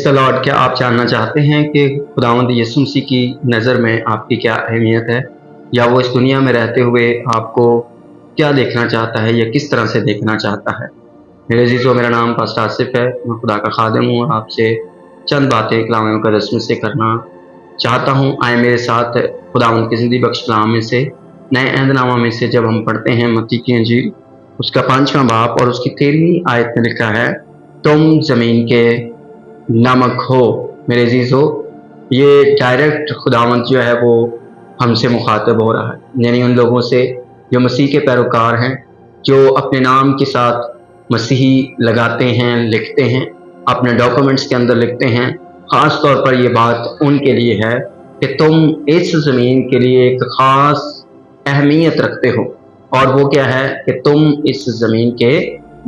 Praise the Lord. क्या आप जानना चाहते हैं कि खुदावंद यीशु मसीह की नज़र में आपकी क्या अहमियत है, या वो इस दुनिया में रहते हुए आपको क्या देखना चाहता है या किस तरह से देखना चाहता है? मेरे अज़ीज़ों, मेरा नाम पास्टर आसिफ है। मैं खुदा का खादिम हूँ और आपसे चंद बातें कलाम मुक़द्दस में से करना चाहता हूँ। आए मेरे साथ खुदावंद की ज़िंदगी बख्श कलाम में से, नए अहदनामा में से, जब हम पढ़ते हैं मत्ती की इंजील उसका 5वां बाब और उसकी 13वीं आयत में लिखा है, तुम ज़मीन के नमक हो। मेरे अज़ीज़ों, ये डायरेक्ट खुदावंद जो है वो हमसे मुखातब हो रहा है, यानी उन लोगों से जो मसीह के पैरोकार हैं, जो अपने नाम के साथ मसीही लगाते हैं, लिखते हैं, अपने डॉक्यूमेंट्स के अंदर लिखते हैं। ख़ास तौर पर ये बात उनके लिए है कि तुम इस ज़मीन के लिए एक ख़ास अहमियत रखते हो, और वो क्या है कि तुम इस ज़मीन के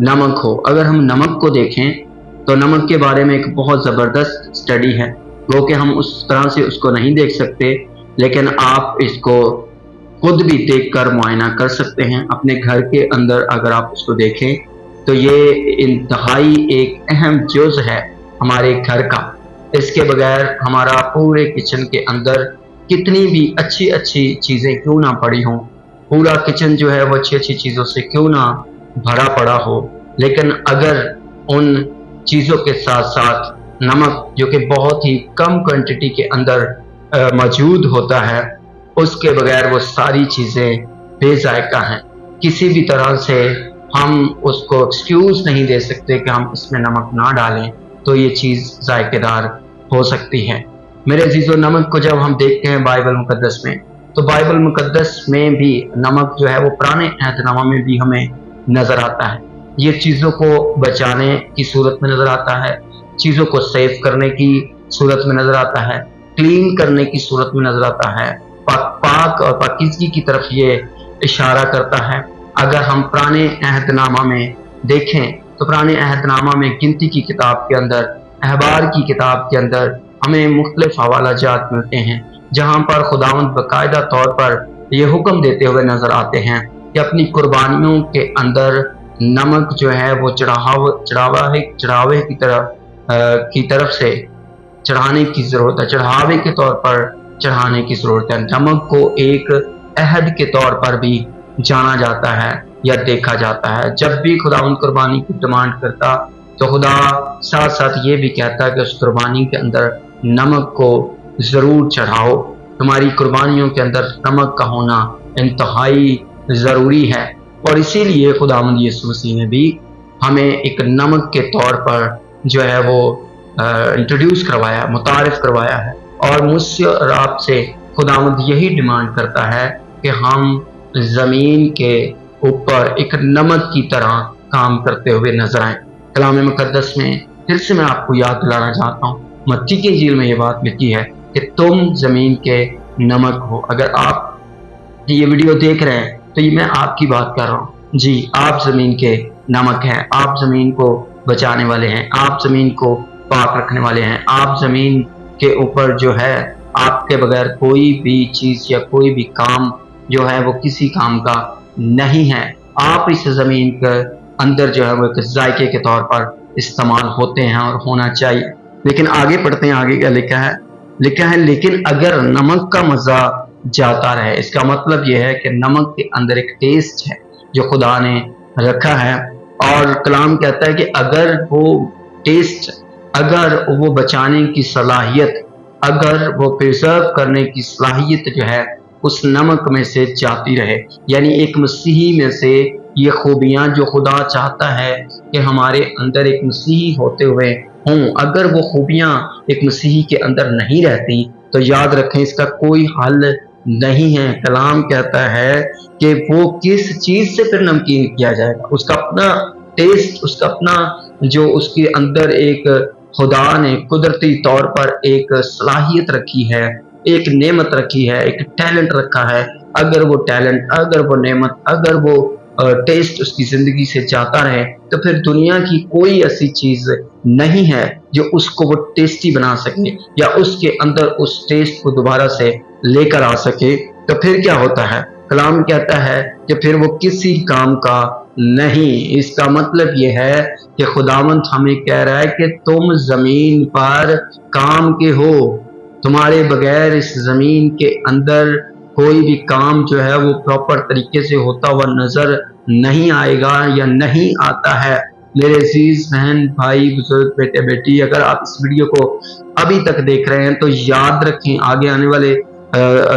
नमक हो। अगर हम नमक को देखें तो नमक के बारे में एक बहुत ज़बरदस्त स्टडी है, वो कि हम उस तरह से उसको नहीं देख सकते, लेकिन आप इसको खुद भी देखकर मुआयना कर सकते हैं अपने घर के अंदर। अगर आप उसको देखें तो ये इंतहाई एक अहम जुज़ है हमारे घर का। इसके बगैर हमारा पूरे किचन के अंदर कितनी भी अच्छी अच्छी चीज़ें क्यों ना पड़ी हों, पूरा किचन जो है वो अच्छी अच्छी चीज़ों से क्यों ना भरा पड़ा हो, लेकिन अगर उन चीज़ों के साथ साथ नमक, जो कि बहुत ही कम क्वांटिटी के अंदर मौजूद होता है, उसके बगैर वो सारी चीज़ें बेजायका हैं। किसी भी तरह से हम उसको एक्सक्यूज़ नहीं दे सकते कि हम इसमें नमक ना डालें तो ये चीज़ जायकेदार हो सकती है। मेरे अज़ीज़ों, नमक को जब हम देखते हैं बाइबल मुक़द्दस में, तो बाइबल मुक़द्दस में भी नमक जो है वो पुराने अहदनामा में भी हमें नज़र आता है। ये चीज़ों को बचाने की सूरत में नज़र आता है, चीज़ों को सेव करने की सूरत में नज़र आता है, क्लीन करने की सूरत में नज़र आता है, पाक और पाकीज़गी की तरफ ये इशारा करता है। अगर हम पुराने अहदनामा में देखें तो पुराने अहदनामा में गिनती की किताब के अंदर, अहबार की किताब के अंदर हमें मुख्तलिफ हवालाजात मिलते हैं, जहाँ पर खुदावंद बाकायदा तौर पर ये हुक्म देते हुए नज़र आते हैं कि अपनी कुर्बानियों के अंदर नमक जो है वो चढ़ावे की तरफ से चढ़ाने की ज़रूरत है, चढ़ावे के तौर पर चढ़ाने की ज़रूरत है। नमक को एक अहद के तौर पर भी जाना जाता है या देखा जाता है। जब भी खुदावंद कुर्बानी की डिमांड करता तो खुदा साथ साथ ये भी कहता कि उस कुर्बानी के अंदर नमक को ज़रूर चढ़ाओ। तुम्हारी कुर्बानियों के अंदर नमक का होना इंतहाई ज़रूरी है, और इसीलिए खुदावंद यीशु मसीह ने भी हमें एक नमक के तौर पर जो है वो इंट्रोड्यूस करवाया, मुतारिफ करवाया है। और मुझसे और आपसे खुदावंद यही डिमांड करता है कि हम ज़मीन के ऊपर एक नमक की तरह काम करते हुए नजर आए। कलाम मुक़द्दस में फिर से मैं आपको याद दिलाना चाहता हूँ, मत्ती की इंजील में ये बात लिखी है कि तुम ज़मीन के नमक हो। अगर आप ये वीडियो देख रहे हैं तो ये मैं आपकी बात कर रहा हूँ। जी, आप ज़मीन के नमक हैं, आप ज़मीन को बचाने वाले हैं, आप ज़मीन को पाक रखने वाले हैं। आप ज़मीन के ऊपर जो है, आपके बगैर कोई भी चीज़ या कोई भी काम जो है वो किसी काम का नहीं है। आप इस ज़मीन के अंदर जो है वो एक जायके के तौर पर इस्तेमाल होते हैं और होना चाहिए। लेकिन आगे पढ़ते हैं, आगे क्या लिखा है? लिखा है, लेकिन अगर नमक का मज़ा जाता रहे। इसका मतलब यह है कि नमक के अंदर एक टेस्ट है जो खुदा ने रखा है, और कलाम कहता है कि अगर वो टेस्ट, अगर वो बचाने की सलाहियत, अगर वो प्रिजर्व करने की सलाहियत जो है उस नमक में से जाती रहे, यानी एक मसीही में से ये खूबियाँ जो खुदा चाहता है कि हमारे अंदर एक मसीही होते हुए हों, अगर वो खूबियाँ एक मसीही के अंदर नहीं रहती तो याद रखें इसका कोई हल नहीं है। कलाम कहता है कि वो किस चीज़ से फिर नमकीन किया जाएगा। उसका अपना टेस्ट, उसका अपना जो उसके अंदर एक खुदा ने कुदरती तौर पर एक सलाहियत रखी है, एक नेमत रखी है, एक टैलेंट रखा है। अगर वो टैलेंट, अगर वो नेमत, अगर वो टेस्ट उसकी ज़िंदगी से जाता रहे तो फिर दुनिया की कोई ऐसी चीज़ नहीं है जो उसको वो टेस्टी बना सके या उसके अंदर उस टेस्ट को दोबारा से लेकर आ सके। तो फिर क्या होता है? کلام کہتا ہے کہ پھر وہ کسی کام کا نہیں۔ اس کا مطلب یہ ہے کہ خداوند ہمیں کہہ رہا ہے کہ تم زمین پر کام کے ہو، تمہارے بغیر اس زمین کے اندر کوئی بھی کام جو ہے وہ پراپر طریقے سے ہوتا ہوا نظر نہیں آئے گا یا نہیں آتا ہے۔ میرے عزیز بہن بھائی بزرگ بیٹے بیٹی، اگر آپ اس ویڈیو کو ابھی تک دیکھ رہے ہیں تو یاد رکھیں آگے آنے والے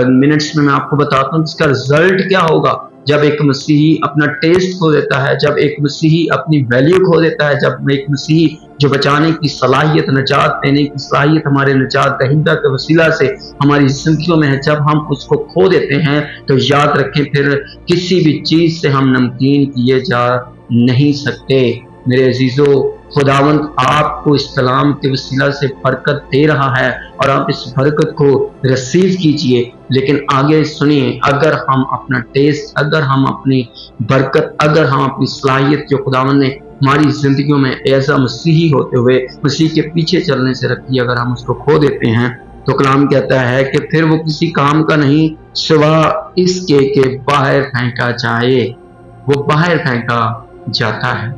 منٹس میں آپ کو بتاتا ہوں اس کا رزلٹ کیا ہوگا جب ایک مسیحی اپنا ٹیسٹ کھو دیتا ہے، جب ایک مسیحی اپنی ویلیو کھو دیتا ہے، جب ایک مسیحی جو بچانے کی صلاحیت، نجات دینے کی صلاحیت ہمارے نجات دہندہ کے وسیلہ سے ہماری زندگیوں میں ہے، جب ہم اس کو کھو دیتے ہیں تو یاد رکھیں پھر کسی بھی چیز سے ہم نمکین کیے جا نہیں سکتے۔ میرے عزیزو، خداوند آپ کو اس کلام کے وسیلہ سے برکت دے رہا ہے اور آپ اس برکت کو ریسیو کیجئے، لیکن آگے سنیے، اگر ہم اپنا ٹیسٹ، اگر ہم اپنی برکت، اگر ہم اپنی صلاحیت جو خداوند نے ہماری زندگیوں میں ایسا مسیحی ہوتے ہوئے مسیح کے پیچھے چلنے سے رکھی، اگر ہم اس کو کھو دیتے ہیں تو کلام کہتا ہے کہ پھر وہ کسی کام کا نہیں سوا اس کے کہ باہر پھینکا جائے، وہ باہر پھینکا جاتا ہے۔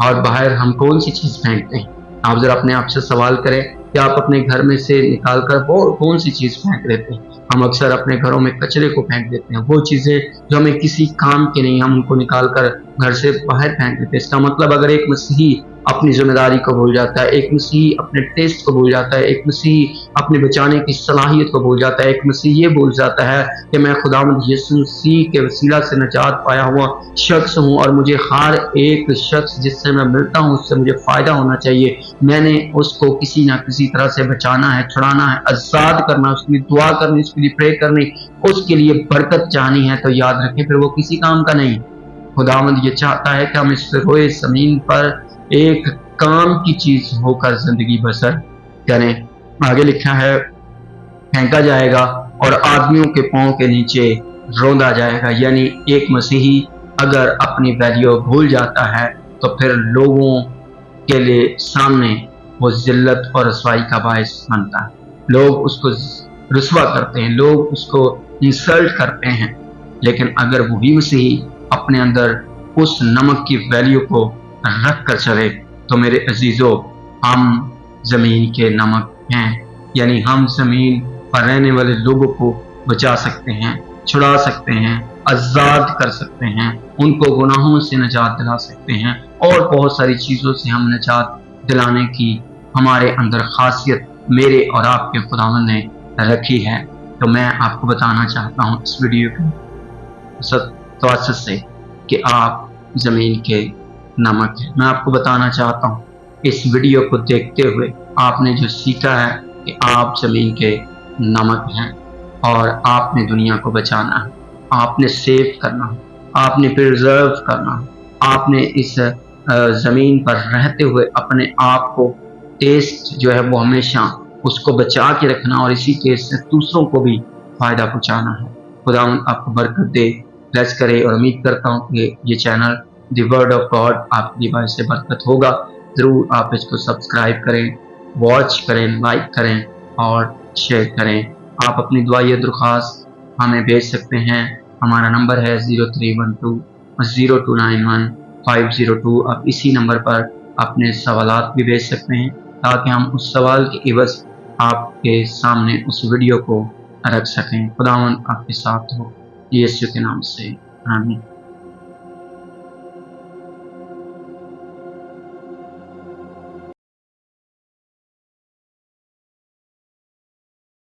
اور باہر ہم کون سی چیز پھینکتے ہیں؟ آپ ذرا اپنے آپ سے سوال کریں کہ آپ اپنے گھر میں سے نکال کر وہ کون سی چیز پھینک دیتے ہیں؟ ہم اکثر اپنے گھروں میں کچرے کو پھینک دیتے ہیں، وہ چیزیں جو ہمیں کسی کام کی نہیں، ہم ان کو نکال کر گھر سے باہر پھینک دیتے ہیں۔ اس کا مطلب اگر ایک مسیحی اپنی ذمہ داری کو بھول جاتا ہے، ایک مسیحی اپنے ٹیسٹ کو بھول جاتا ہے، ایک مسیحی اپنے بچانے کی صلاحیت کو بھول جاتا ہے، ایک مسیحی یہ بھول جاتا ہے کہ میں خداوند یسوع مسیح کے وسیلہ سے نجات پایا ہوا شخص ہوں اور مجھے ہر ایک شخص جس سے میں ملتا ہوں اس سے مجھے فائدہ ہونا چاہیے، میں نے اس کو کسی نہ کسی طرح سے بچانا ہے، چھڑانا ہے، آزاد کرنا، اس کے لیے دعا کرنی، اس کے لیے پرے کرنی، اس کے لیے برکت چاہنی ہے، تو یاد رکھیں پھر وہ کسی کام کا نہیں۔ خداوند یہ چاہتا ہے کہ ہم اس روئے زمین پر ایک کام کی چیز ہو کر زندگی بسر کریں۔ آگے لکھا ہے پھینکا جائے گا اور آدمیوں کے پاؤں کے نیچے روندا جائے گا، یعنی ایک مسیحی اگر اپنی ویلیو بھول جاتا ہے تو پھر لوگوں کے لیے سامنے وہ ذلت اور رسوائی کا باعث بنتا ہے۔ لوگ اس کو رسوا کرتے ہیں، لوگ اس کو انسلٹ کرتے ہیں، لیکن اگر وہی مسیحی اپنے اندر اس نمک کی ویلیو کو رکھ کر چلے تو میرے عزیزو، ہم زمین کے نمک ہیں، یعنی ہم زمین پر رہنے والے لوگوں کو بچا سکتے ہیں، چھڑا سکتے ہیں، آزاد کر سکتے ہیں، ان کو گناہوں سے نجات دلا سکتے ہیں، اور بہت ساری چیزوں سے ہم نجات دلانے کی ہمارے اندر خاصیت میرے اور آپ کے خداوند نے رکھی ہے۔ تو میں آپ کو بتانا چاہتا ہوں اس ویڈیو کے توسط سے کہ آپ زمین کے نمک ہیں۔ میں آپ کو بتانا چاہتا ہوں اس ویڈیو کو دیکھتے ہوئے آپ نے جو سیکھا ہے کہ آپ زمین کے نمک ہیں اور آپ نے دنیا کو بچانا ہے، آپ نے سیو کرنا ہے، آپ نے پریزرو کرنا ہے، آپ نے اس زمین پر رہتے ہوئے اپنے آپ کو ٹیسٹ جو ہے وہ ہمیشہ اس کو بچا کے رکھنا اور اسی ٹیسٹ سے دوسروں کو بھی فائدہ پہنچانا ہے۔ خداوند آپ کو برکت دے، بلیس کرے، اور امید کرتا ہوں کہ یہ channel the word of God آپ کی باعث برکت ہوگا۔ ضرور آپ اس کو سبسکرائب کریں، واچ کریں، لائک کریں اور شیئر کریں۔ آپ اپنی دعا یا درخواست ہمیں بھیج سکتے ہیں، ہمارا نمبر ہے 03120291 آپ اسی نمبر پر اپنے سوالات بھی بھیج سکتے ہیں تاکہ ہم اس سوال کے عوض آپ کے سامنے اس ویڈیو کو رکھ سکیں۔ خداوند آپ کے ساتھ ہو، یسوع کے نام سے آمین۔